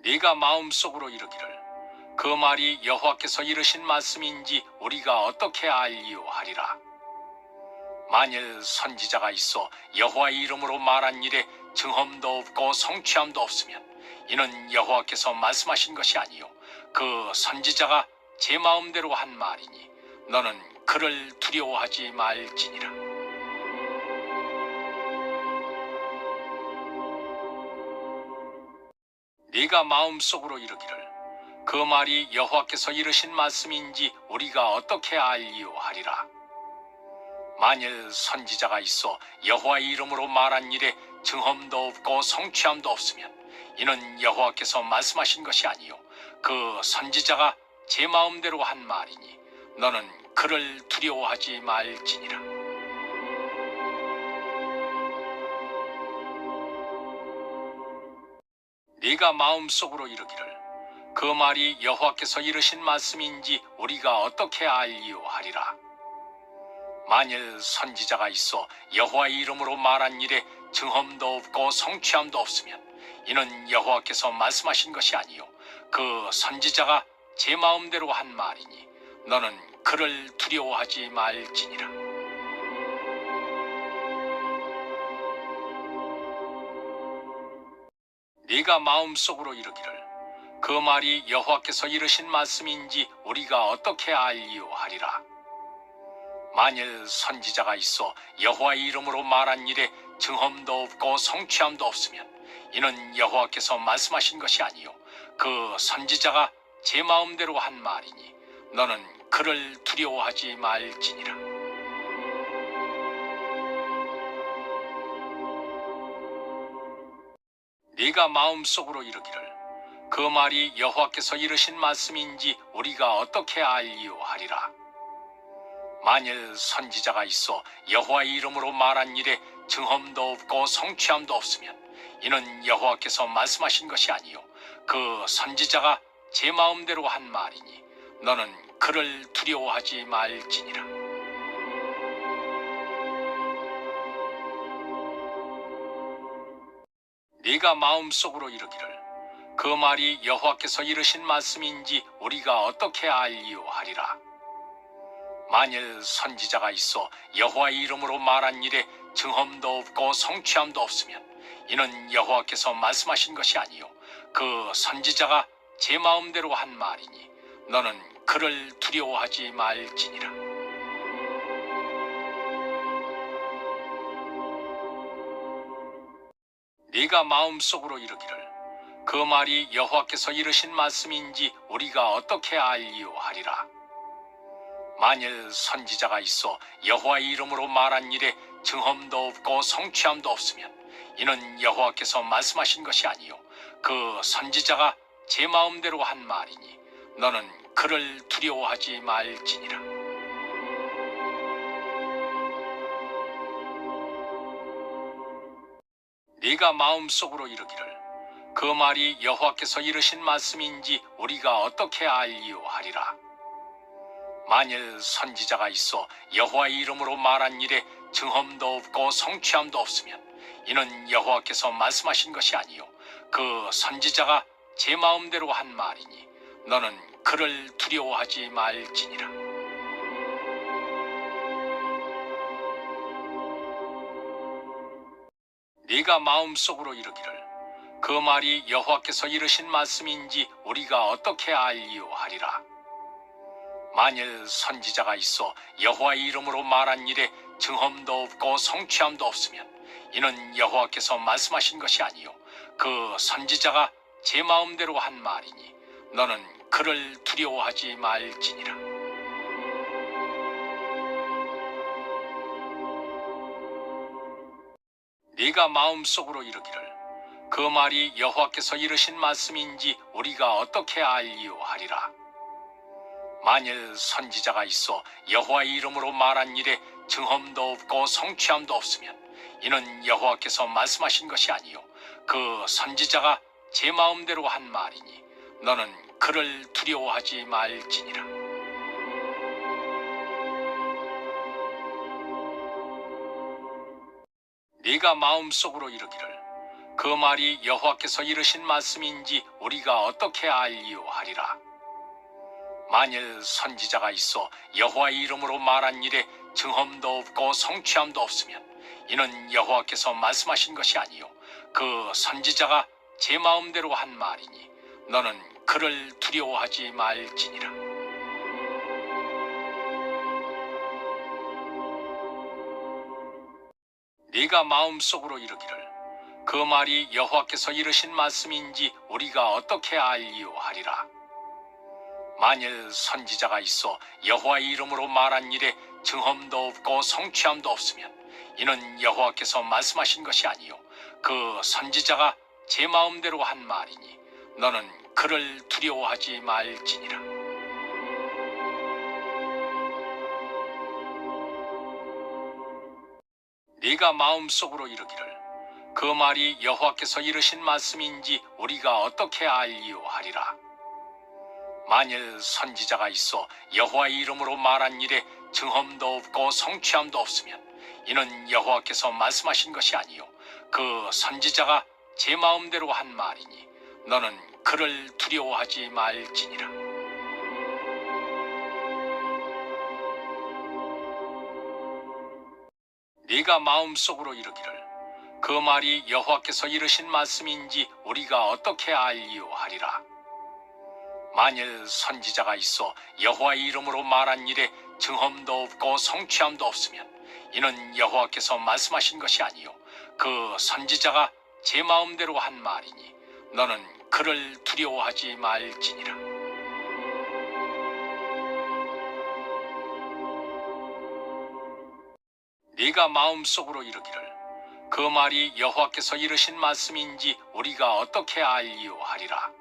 네가 마음속으로 이르기를 그 말이 여호와께서 이르신 말씀인지 우리가 어떻게 알리요 하리라. 만일 선지자가 있어 여호와의 이름으로 말한 일에 증언도 없고 성취함도 없으면 이는 여호와께서 말씀하신 것이 아니요 그 선지자가 제 마음대로 한 말이니 너는 그를 두려워하지 말지니라. 네가 마음속으로 이르기를 그 말이 여호와께서 이르신 말씀인지 우리가 어떻게 알리요 하리라. 만일 선지자가 있어 여호와의 이름으로 말한 일에 증언도 없고 성취함도 없으면 이는 여호와께서 말씀하신 것이 아니요 그 선지자가 제 마음대로 한 말이니 너는 그를 두려워하지 말지니라. 네가 마음속으로 이르기를 그 말이 여호와께서 이르신 말씀인지 우리가 어떻게 알리요 하리라. 만일 선지자가 있어 여호와의 이름으로 말한 일에 증언도 없고 성취함도 없으면 이는 여호와께서 말씀하신 것이 아니요 그 선지자가 제 마음대로 한 말이니 너는 그를 두려워하지 말지니라. 네가 마음속으로 이르기를 그 말이 여호와께서 이르신 말씀인지 우리가 어떻게 알리요 하리라. 만일 선지자가 있어 여호와의 이름으로 말한 일에 증언도 없고 성취함도 없으면 이는 여호와께서 말씀하신 것이 아니요 그 선지자가 제 마음대로 한 말이니 너는 그를 두려워하지 말지니라. 네가 마음속으로 이르기를 그 말이 여호와께서 이르신 말씀인지 우리가 어떻게 알리요 하리라. 만일 선지자가 있어 여호와의 이름으로 말한 일에 증언도 없고 성취함도 없으면 이는 여호와께서 말씀하신 것이 아니요 그 선지자가 제 마음대로 한 말이니 너는 그를 두려워하지 말지니라. 네가 마음속으로 이르기를 그 말이 여호와께서 이르신 말씀인지 우리가 어떻게 알리요 하리라. 만일 선지자가 있어 여호와의 이름으로 말한 일에 증언도 없고 성취함도 없으면 이는 여호와께서 말씀하신 것이 아니요 그 선지자가 제 마음대로 한 말이니 너는 그를 두려워하지 말지니라. 네가 마음속으로 이르기를 그 말이 여호와께서 이르신 말씀인지 우리가 어떻게 알리요 하리라. 만일 선지자가 있어 여호와의 이름으로 말한 일에 증언도 없고 성취함도 없으면 이는 여호와께서 말씀하신 것이 아니요 그 선지자가 제 마음대로 한 말이니 너는 그를 두려워하지 말지니라. 네가 마음속으로 이르기를 그 말이 여호와께서 이르신 말씀인지 우리가 어떻게 알리요 하리라. 만일 선지자가 있어 여호와의 이름으로 말한 일에 증언도 없고 성취함도 없으면 이는 여호와께서 말씀하신 것이 아니요 그 선지자가 제 마음대로 한 말이니 너는 그를 두려워하지 말지니라. 네가 마음속으로 이르기를 그 말이 여호와께서 이르신 말씀인지 우리가 어떻게 알리요 하리라. 만일 선지자가 있어 여호와의 이름으로 말한 일에 증언도 없고 성취함도 없으면 이는 여호와께서 말씀하신 것이 아니요 그 선지자가 제 마음대로 한 말이니 너는 그를 두려워하지 말지니라. 네가 마음속으로 이르기를 그 말이 여호와께서 이르신 말씀인지 우리가 어떻게 알리요 하리라. 만일 선지자가 있어 여호와의 이름으로 말한 일에 증언도 없고 성취함도 없으면 이는 여호와께서 말씀하신 것이 아니요 그 선지자가 제 마음대로 한 말이니 너는 그를 두려워하지 말지니라. 네가 마음속으로 이르기를 그 말이 여호와께서 이르신 말씀인지 우리가 어떻게 알리오하리라. 만일 선지자가 있어 여호와의 이름으로 말한 일에 증언도 없고 성취함도 없으면 이는 여호와께서 말씀하신 것이 아니요 그 선지자가 제 마음대로 한 말이니 너는 그를 두려워하지 말지니라. 네가 마음속으로 이르기를 그 말이 여호와께서 이르신 말씀인지 우리가 어떻게 알리오하리라. 만일 선지자가 있어 여호와의 이름으로 말한 일에 증언도 없고 성취함도 없으면 이는 여호와께서 말씀하신 것이 아니요 그 선지자가 제 마음대로 한 말이니 너는 그를 두려워하지 말지니라. 네가 마음속으로 이르기를 그 말이 여호와께서 이르신 말씀인지 우리가 어떻게 알리오하리라. 만일 선지자가 있어 여호와의 이름으로 말한 일에 증언도 없고 성취함도 없으면 이는 여호와께서 말씀하신 것이 아니요 그 선지자가 제 마음대로 한 말이니 너는 그를 두려워하지 말지니라. 네가 마음속으로 이르기를 그 말이 여호와께서 이르신 말씀인지 우리가 어떻게 알리오하리라. 만일 선지자가 있어 여호와의 이름으로 말한 일에 증언도 없고 성취함도 없으면 이는 여호와께서 말씀하신 것이 아니요 그 선지자가 제 마음대로 한 말이니 너는 그를 두려워하지 말지니라. 네가 마음속으로 이르기를 그 말이 여호와께서 이르신 말씀인지 우리가 어떻게 알리오하리라.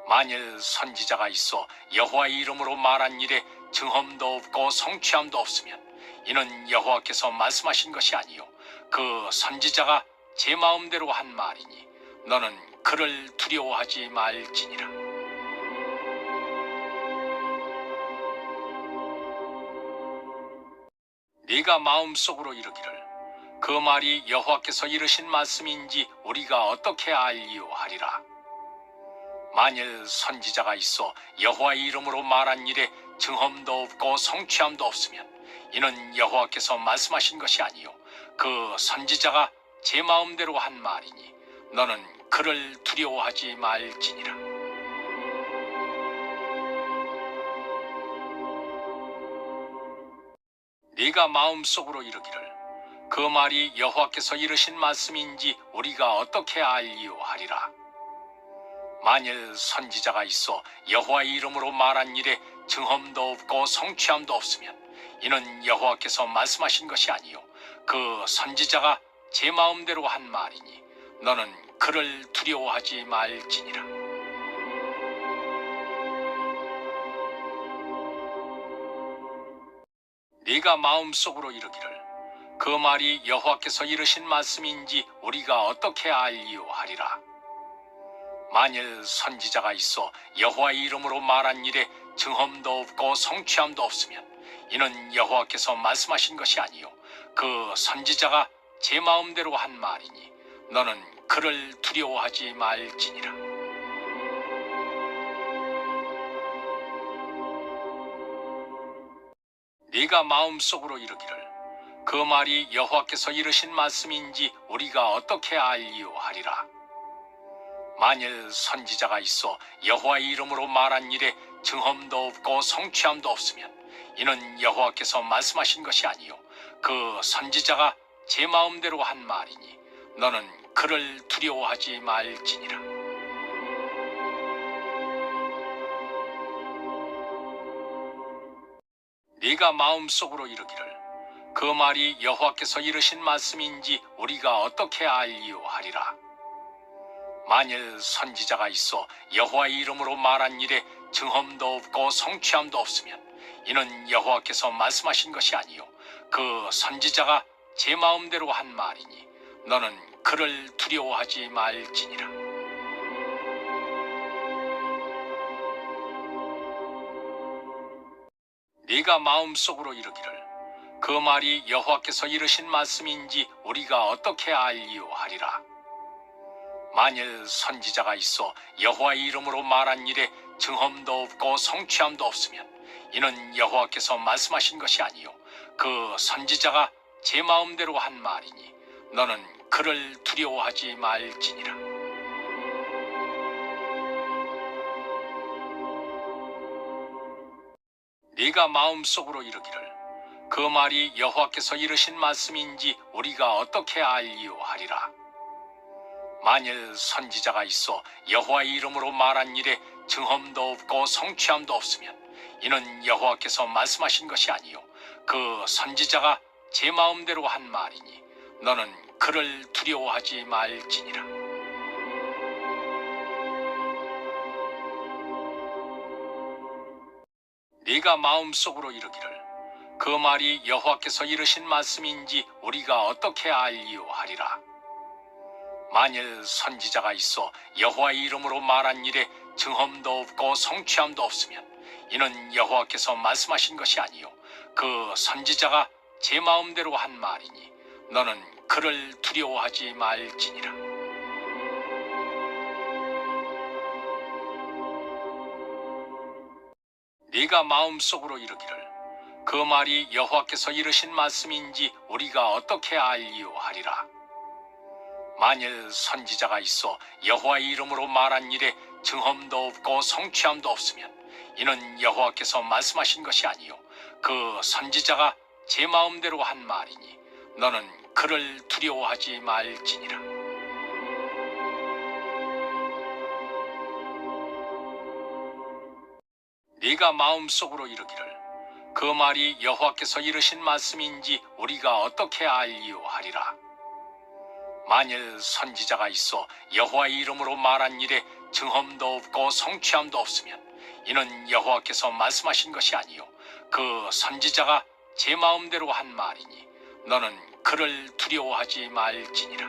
만일 선지자가 있어 여호와의 이름으로 말한 일에 증언도 없고 성취함도 없으면 이는 여호와께서 말씀하신 것이 아니요 그 선지자가 제 마음대로 한 말이니 너는 그를 두려워하지 말지니라. 네가 마음속으로 이르기를 그 말이 여호와께서 이르신 말씀인지 우리가 어떻게 알리오하리라. 만일 선지자가 있어 여호와의 이름으로 말한 일에 증언도 없고 성취함도 없으면 이는 여호와께서 말씀하신 것이 아니요 그 선지자가 제 마음대로 한 말이니 너는 그를 두려워하지 말지니라. 네가 마음속으로 이르기를 그 말이 여호와께서 이르신 말씀인지 우리가 어떻게 알리오하리라. 만일 선지자가 있어 여호와의 이름으로 말한 일에 증언도 없고 성취함도 없으면 이는 여호와께서 말씀하신 것이 아니요 그 선지자가 제 마음대로 한 말이니 너는 그를 두려워하지 말지니라. 네가 마음속으로 이르기를 그 말이 여호와께서 이르신 말씀인지 우리가 어떻게 알리오하리라. 만일 선지자가 있어 여호와의 이름으로 말한 일에 증언도 없고 성취함도 없으면 이는 여호와께서 말씀하신 것이 아니요 그 선지자가 제 마음대로 한 말이니 너는 그를 두려워하지 말지니라. 네가 마음속으로 이르기를 그 말이 여호와께서 이르신 말씀인지 우리가 어떻게 알리오하리라. 만일 선지자가 있어 여호와의 이름으로 말한 일에 증언도 없고 성취함도 없으면 이는 여호와께서 말씀하신 것이 아니요 그 선지자가 제 마음대로 한 말이니 너는 그를 두려워하지 말지니라. 네가 마음속으로 이르기를 그 말이 여호와께서 이르신 말씀인지 우리가 어떻게 알리오하리라. 만일 선지자가 있어 여호와의 이름으로 말한 일에 증언도 없고 성취함도 없으면 이는 여호와께서 말씀하신 것이 아니요 그 선지자가 제 마음대로 한 말이니 너는 그를 두려워하지 말지니라. 네가 마음속으로 이르기를 그 말이 여호와께서 이르신 말씀인지 우리가 어떻게 알리오하리라. 만일 선지자가 있어 여호와의 이름으로 말한 일에 증언도 없고 성취함도 없으면 이는 여호와께서 말씀하신 것이 아니요 그 선지자가 제 마음대로 한 말이니 너는 그를 두려워하지 말지니라. 네가 마음속으로 이르기를 그 말이 여호와께서 이르신 말씀인지 우리가 어떻게 알리요 하리라. 만일 선지자가 있어 여호와의 이름으로 말한 일에 증언도 없고 성취함도 없으면 이는 여호와께서 말씀하신 것이 아니요 그 선지자가 제 마음대로 한 말이니 너는 그를 두려워하지 말지니라. 네가 마음속으로 이르기를 그 말이 여호와께서 이르신 말씀인지 우리가 어떻게 알리요 하리라. 만일 선지자가 있어 여호와의 이름으로 말한 일에 증언도 없고 성취함도 없으면 이는 여호와께서 말씀하신 것이 아니요 그 선지자가 제 마음대로 한 말이니 너는 그를 두려워하지 말지니라. 네가 마음속으로 이르기를 그 말이 여호와께서 이르신 말씀인지 우리가 어떻게 알리요 하리라. 만일 선지자가 있어 여호와의 이름으로 말한 일에 증언도 없고 성취함도 없으면 이는 여호와께서 말씀하신 것이 아니요 그 선지자가 제 마음대로 한 말이니 너는 그를 두려워하지 말지니라. 네가 마음속으로 이르기를 그 말이 여호와께서 이르신 말씀인지 우리가 어떻게 알리요 하리라. 만일 선지자가 있어 여호와의 이름으로 말한 일에 증언도 없고 성취함도 없으면 이는 여호와께서 말씀하신 것이 아니요 그 선지자가 제 마음대로 한 말이니 너는 그를 두려워하지 말지니라.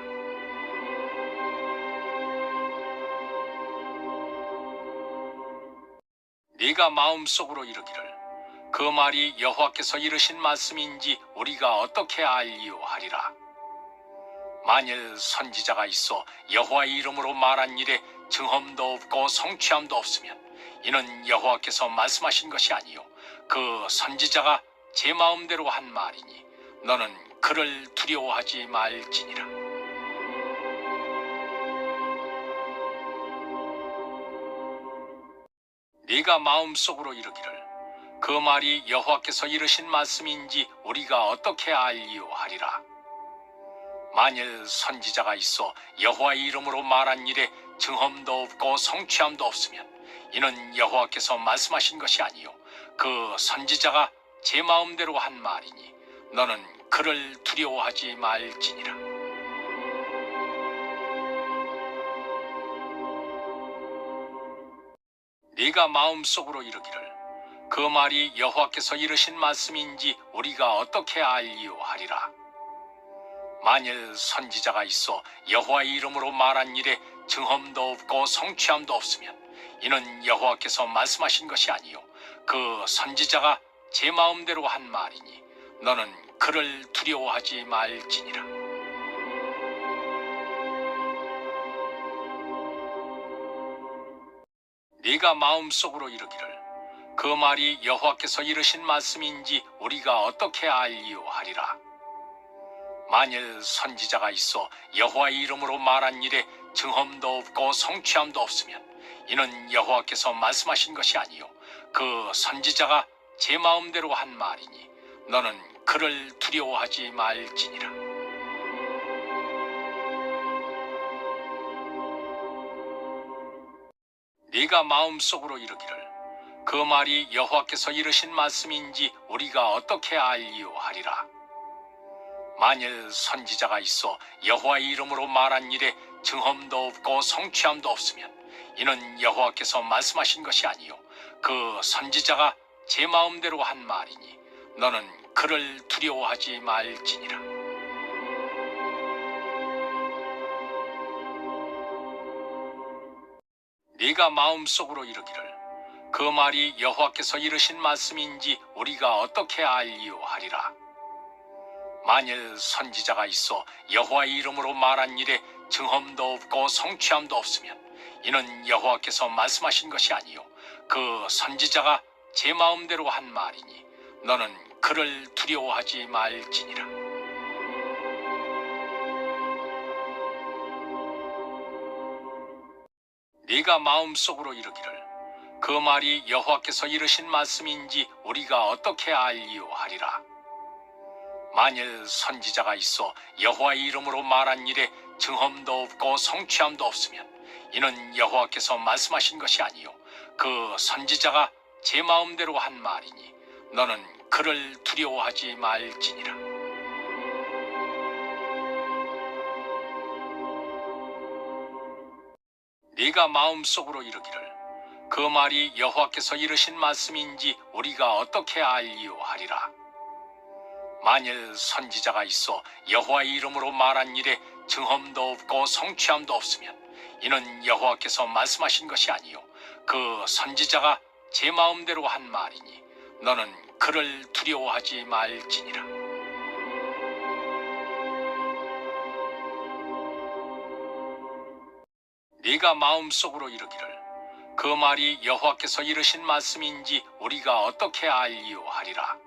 네가 마음속으로 이르기를 그 말이 여호와께서 이르신 말씀인지 우리가 어떻게 알리요 하리라. 만일 선지자가 있어 여호와의 이름으로 말한 일에 증언도 없고 성취함도 없으면 이는 여호와께서 말씀하신 것이 아니요 그 선지자가 제 마음대로 한 말이니 너는 그를 두려워하지 말지니라. 네가 마음속으로 이르기를 그 말이 여호와께서 이르신 말씀인지 우리가 어떻게 알리요 하리라. 만일 선지자가 있어 여호와의 이름으로 말한 일에 증언도 없고 성취함도 없으면 이는 여호와께서 말씀하신 것이 아니요 그 선지자가 제 마음대로 한 말이니 너는 그를 두려워하지 말지니라. 네가 마음속으로 이르기를 그 말이 여호와께서 이르신 말씀인지 우리가 어떻게 알리요 하리라. 만일 선지자가 있어 여호와의 이름으로 말한 일에 증언도 없고 성취함도 없으면 이는 여호와께서 말씀하신 것이 아니요 그 선지자가 제 마음대로 한 말이니 너는 그를 두려워하지 말지니라. 네가 마음속으로 이르기를 그 말이 여호와께서 이르신 말씀인지 우리가 어떻게 알리요 하리라. 만일 선지자가 있어 여호와의 이름으로 말한 일에 증언도 없고 성취함도 없으면 이는 여호와께서 말씀하신 것이 아니요 그 선지자가 제 마음대로 한 말이니 너는 그를 두려워하지 말지니라. 네가 마음속으로 이르기를 그 말이 여호와께서 이르신 말씀인지 우리가 어떻게 알리요 하리라. 만일 선지자가 있어 여호와의 이름으로 말한 일에 증언도 없고 성취함도 없으면 이는 여호와께서 말씀하신 것이 아니요 그 선지자가 제 마음대로 한 말이니 너는 그를 두려워하지 말지니라. 네가 마음속으로 이르기를 그 말이 여호와께서 이르신 말씀인지 우리가 어떻게 알리요 하리라. 만일 선지자가 있어 여호와의 이름으로 말한 일에 증험도 없고 성취함도 없으면 이는 여호와께서 말씀하신 것이 아니요 그 선지자가 제 마음대로 한 말이니 너는 그를 두려워하지 말지니라. 네가 마음속으로 이르기를 그 말이 여호와께서 이르신 말씀인지 우리가 어떻게 알리요 하리라. 만일 선지자가 있어 여호와의 이름으로 말한 일에 증험도 없고 성취함도 없으면 이는 여호와께서 말씀하신 것이 아니요 그 선지자가 제 마음대로 한 말이니 너는 그를 두려워하지 말지니라. 네가 마음속으로 이르기를 그 말이 여호와께서 이르신 말씀인지 우리가 어떻게 알리요 하리라. 만일 선지자가 있어 여호와의 이름으로 말한 일에 증험도 없고 성취함도 없으면 이는 여호와께서 말씀하신 것이 아니요 그 선지자가 제 마음대로 한 말이니 너는 그를 두려워하지 말지니라. 네가 마음속으로 이르기를 그 말이 여호와께서 이르신 말씀인지 우리가 어떻게 알리요 하리라.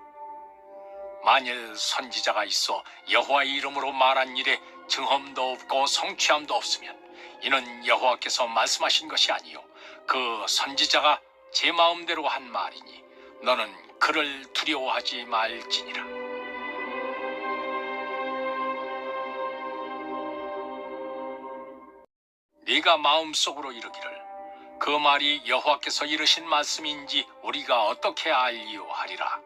만일 선지자가 있어 여호와의 이름으로 말한 일에 증험도 없고 성취함도 없으면 이는 여호와께서 말씀하신 것이 아니요 그 선지자가 제 마음대로 한 말이니 너는 그를 두려워하지 말지니라. 네가 마음속으로 이르기를 그 말이 여호와께서 이르신 말씀인지 우리가 어떻게 알리요 하리라.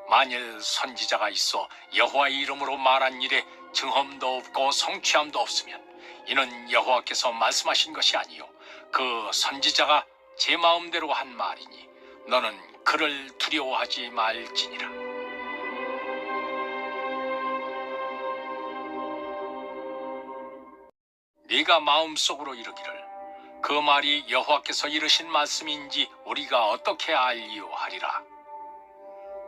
만일 선지자가 있어 여호와의 이름으로 말한 일에 증험도 없고 성취함도 없으면 이는 여호와께서 말씀하신 것이 아니요 그 선지자가 제 마음대로 한 말이니 너는 그를 두려워하지 말지니라. 네가 마음속으로 이르기를 그 말이 여호와께서 이르신 말씀인지 우리가 어떻게 알리요 하리라.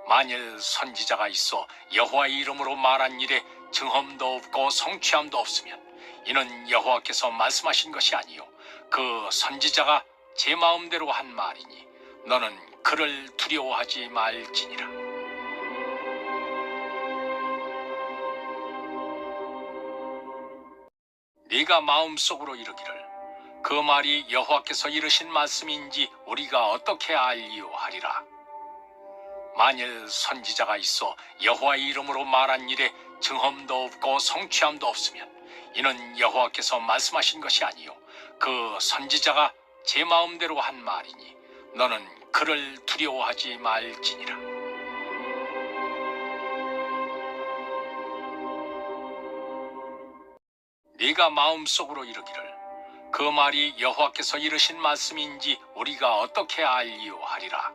만일 선지자가 있어 여호와의 이름으로 말한 일에 증험도 없고 성취함도 없으면 이는 여호와께서 말씀하신 것이 아니요 그 선지자가 제 마음대로 한 말이니 너는 그를 두려워하지 말지니라. 네가 마음속으로 이르기를 그 말이 여호와께서 이르신 말씀인지 우리가 어떻게 알리요 하리라. 만일 선지자가 있어 여호와의 이름으로 말한 일에 증험도 없고 성취함도 없으면 이는 여호와께서 말씀하신 것이 아니요 그 선지자가 제 마음대로 한 말이니 너는 그를 두려워하지 말지니라. 네가 마음속으로 이르기를 그 말이 여호와께서 이르신 말씀인지 우리가 어떻게 알리요 하리라.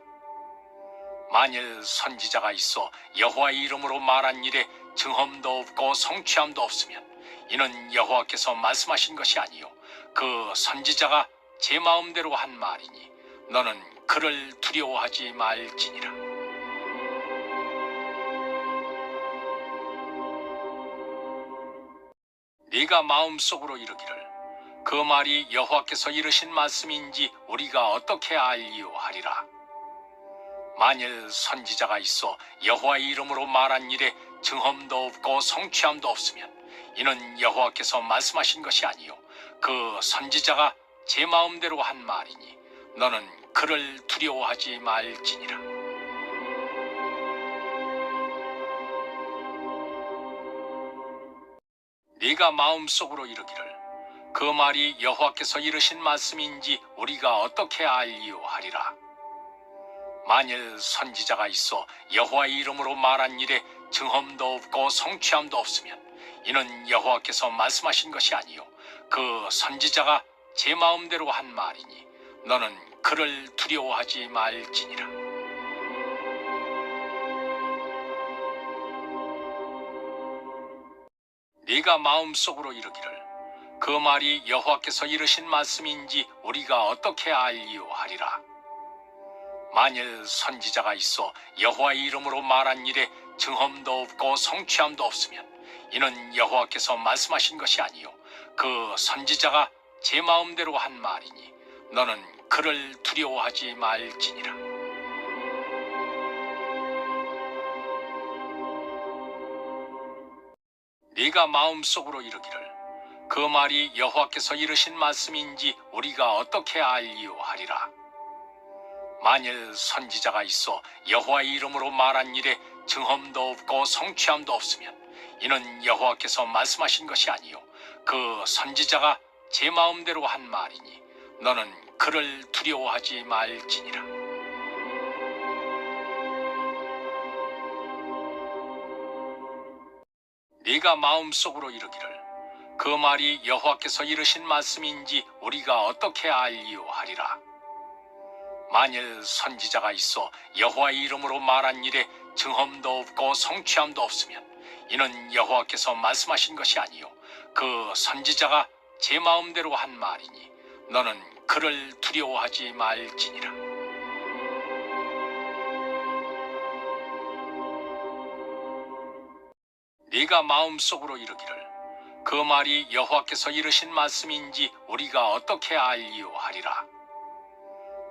만일 선지자가 있어 여호와의 이름으로 말한 일에 증험도 없고 성취함도 없으면 이는 여호와께서 말씀하신 것이 아니요 그 선지자가 제 마음대로 한 말이니 너는 그를 두려워하지 말지니라. 네가 마음속으로 이르기를 그 말이 여호와께서 이르신 말씀인지 우리가 어떻게 알리요 하리라. 만일 선지자가 있어 여호와의 이름으로 말한 일에 증험도 없고 성취함도 없으면 이는 여호와께서 말씀하신 것이 아니요 그 선지자가 제 마음대로 한 말이니 너는 그를 두려워하지 말지니라. 네가 마음속으로 이르기를 그 말이 여호와께서 이르신 말씀인지 우리가 어떻게 알리요 하리라. 만일 선지자가 있어 여호와의 이름으로 말한 일에 증험도 없고 성취함도 없으면 이는 여호와께서 말씀하신 것이 아니요 그 선지자가 제 마음대로 한 말이니 너는 그를 두려워하지 말지니라. 네가 마음속으로 이르기를 그 말이 여호와께서 이르신 말씀인지 우리가 어떻게 알리요 하리라. 만일 선지자가 있어 여호와의 이름으로 말한 일에 증험도 없고 성취함도 없으면 이는 여호와께서 말씀하신 것이 아니요 그 선지자가 제 마음대로 한 말이니 너는 그를 두려워하지 말지니라. 네가 마음속으로 이르기를 그 말이 여호와께서 이르신 말씀인지 우리가 어떻게 알리요 하리라. 만일 선지자가 있어 여호와의 이름으로 말한 일에 증언도 없고 성취함도 없으면 이는 여호와께서 말씀하신 것이 아니요 그 선지자가 제 마음대로 한 말이니 너는 그를 두려워하지 말지니라. 네가 마음속으로 이르기를 그 말이 여호와께서 이르신 말씀인지 우리가 어떻게 알리요 하리라. 만일 선지자가 있어 여호와의 이름으로 말한 일에 증언도 없고 성취함도 없으면 이는 여호와께서 말씀하신 것이 아니요 그 선지자가 제 마음대로 한 말이니 너는 그를 두려워하지 말지니라. 네가 마음속으로 이르기를 그 말이 여호와께서 이르신 말씀인지 우리가 어떻게 알리요 하리라.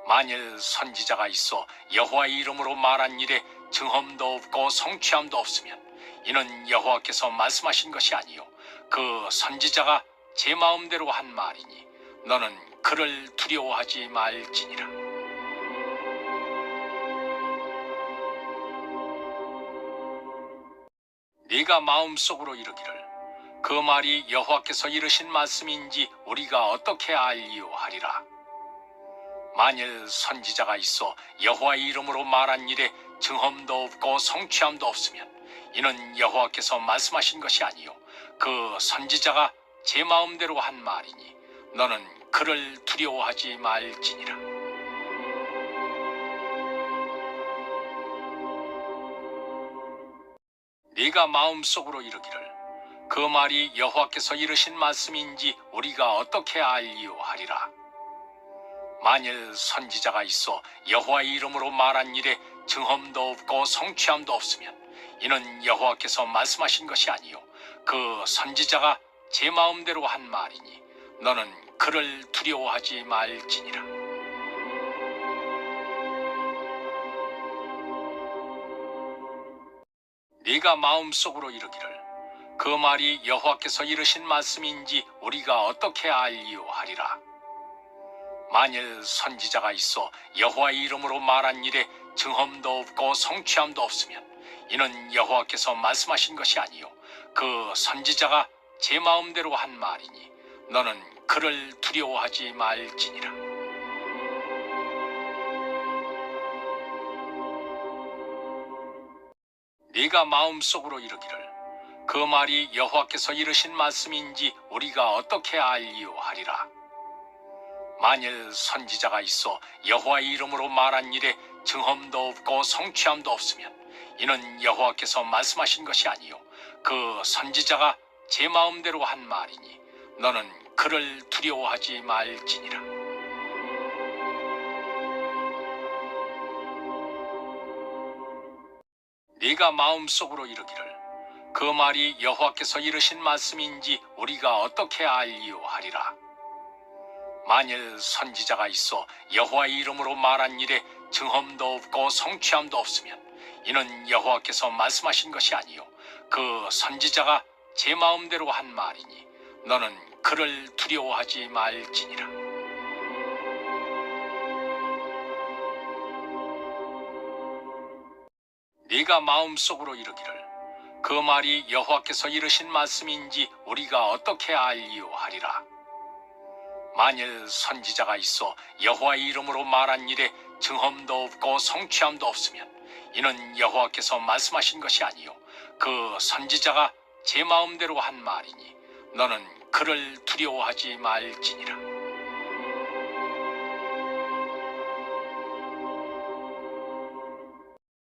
만일 선지자가 있어 여호와의 이름으로 말한 일에 증언도 없고 성취함도 없으면 이는 여호와께서 말씀하신 것이 아니요 그 선지자가 제 마음대로 한 말이니 너는 그를 두려워하지 말지니라. 네가 마음속으로 이르기를 그 말이 여호와께서 이르신 말씀인지 우리가 어떻게 알리요 하리라. 만일 선지자가 있어 여호와의 이름으로 말한 일에 증언도 없고 성취함도 없으면 이는 여호와께서 말씀하신 것이 아니요 그 선지자가 제 마음대로 한 말이니 너는 그를 두려워하지 말지니라. 네가 마음속으로 이르기를 그 말이 여호와께서 이르신 말씀인지 우리가 어떻게 알리요 하리라. 만일 선지자가 있어 여호와의 이름으로 말한 일에 증언도 없고 성취함도 없으면 이는 여호와께서 말씀하신 것이 아니요 그 선지자가 제 마음대로 한 말이니 너는 그를 두려워하지 말지니라. 네가 마음속으로 이르기를 그 말이 여호와께서 이르신 말씀인지 우리가 어떻게 알리요 하리라. 만일 선지자가 있어 여호와의 이름으로 말한 일에 증언도 없고 성취함도 없으면 이는 여호와께서 말씀하신 것이 아니요 그 선지자가 제 마음대로 한 말이니 너는 그를 두려워하지 말지니라. 네가 마음속으로 이르기를 그 말이 여호와께서 이르신 말씀인지 우리가 어떻게 알리요 하리라. 만일 선지자가 있어 여호와의 이름으로 말한 일에 증언도 없고 성취함도 없으면 이는 여호와께서 말씀하신 것이 아니요 그 선지자가 제 마음대로 한 말이니 너는 그를 두려워하지 말지니라. 네가 마음속으로 이르기를 그 말이 여호와께서 이르신 말씀인지 우리가 어떻게 알리요 하리라. 만일 선지자가 있어 여호와의 이름으로 말한 일에 증언도 없고 성취함도 없으면 이는 여호와께서 말씀하신 것이 아니요 그 선지자가 제 마음대로 한 말이니 너는 그를 두려워하지 말지니라. 네가 마음속으로 이르기를 그 말이 여호와께서 이르신 말씀인지 우리가 어떻게 알리요 하리라. 만일 선지자가 있어 여호와의 이름으로 말한 일에 증언도 없고 성취함도 없으면 이는 여호와께서 말씀하신 것이 아니요 그 선지자가 제 마음대로 한 말이니 너는 그를 두려워하지 말지니라.